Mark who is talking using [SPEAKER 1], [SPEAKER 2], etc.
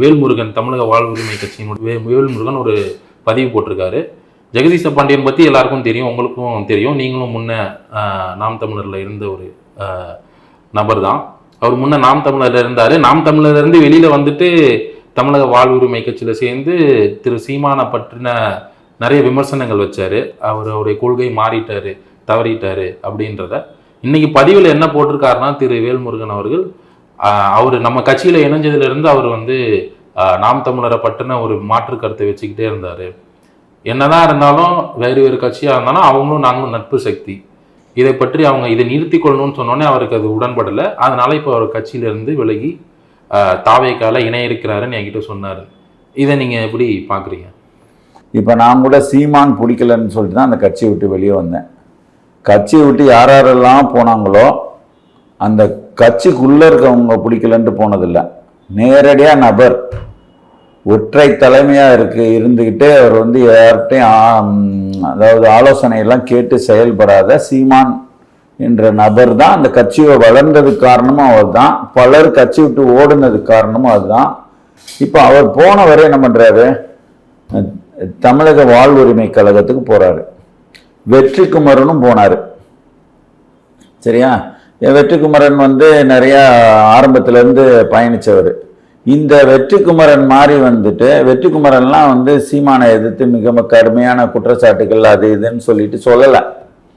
[SPEAKER 1] வேல்முருகன் தமிழக வாழ்வுரிமை கட்சியினுடைய வேல்முருகன் ஒரு பதிவு போட்டிருக்காரு. ஜெகதீச பாண்டியன் பற்றி எல்லாருக்கும் தெரியும், உங்களுக்கும் தெரியும். நீங்களும் முன்ன நாம் தமிழரில் இருந்த ஒரு நபர் தான். அவர் முன்ன நாம் தமிழரில் இருந்தார். நாம் தமிழர்லேருந்து வெளியில் வந்துட்டு தமிழக வாழ்வுரிமை கட்சியில் சேர்ந்து திரு சீமானை பற்றின நிறைய விமர்சனங்கள் வச்சார். அவருடைய கொள்கை மாறிட்டார், தவறிட்டார் அப்படின்றத. இன்னைக்கு பதிவில் என்ன போட்டிருக்காருன்னா, திரு வேல்முருகன் அவர்கள் அவர் நம்ம கட்சியில் இணைஞ்சதுலேருந்து அவர் நாம் தமிழரை பற்றின ஒரு மாற்று கருத்தை வச்சுக்கிட்டே இருந்தார். என்னதான் இருந்தாலும் வேறு வேறு கட்சியாக இருந்தாலும் அவங்களும் நாங்களும் நட்பு சக்தி, இதை பற்றி அவங்க இதை நிறுத்தி கொள்ளணும்னு சொன்னோன்னே அவருக்கு அது உடன்படலை. அதனால இப்போ அவர் கட்சியிலேருந்து விலகி தாவேக்கால இணைய இருக்கிறாருன்னு என்கிட்ட சொன்னார். இதை நீங்கள் எப்படி பார்க்குறீங்க?
[SPEAKER 2] இப்போ நான் கூட சீமான் பிடிக்கலன்னு சொல்லிட்டு தான் அந்த கட்சியை விட்டு வெளியே வந்தேன். கட்சியை விட்டு யாரெல்லாம் போனாங்களோ அந்த கட்சிக்குள்ளே இருக்கவங்க பிடிக்கலன்ட்டு போனதில்லை. நேரடியாக நபர் ஒற்றை தலைமையாக இருந்துக்கிட்டு அவர் யார்கிட்டையும் அதாவது ஆலோசனையெல்லாம் கேட்டு செயல்படாத சீமான் என்ற நபர் தான் அந்த கட்சியை வளர்ந்ததுக்கு காரணமும் அவர் தான். பலர் கட்சி விட்டு ஓடுனதுக்கு காரணமும் அதுதான். இப்போ அவர் போன வரை என்ன பண்ணுறாரு, தமிழக வாழ்வுரிமை கழகத்துக்கு போகிறாரு. வெற்றிக்குமரனும் போனார். சரியா? வெற்றிக்குமரன் நிறையா ஆரம்பத்திலேருந்து பயணித்தவர். இந்த வெற்றிக்குமரன் மாதிரி வெற்றிக்குமரன்லாம் சீமானை எதிர்த்து மிக கடுமையான குற்றச்சாட்டுகள் அது இதுன்னு சொல்லிட்டு சொல்லலை.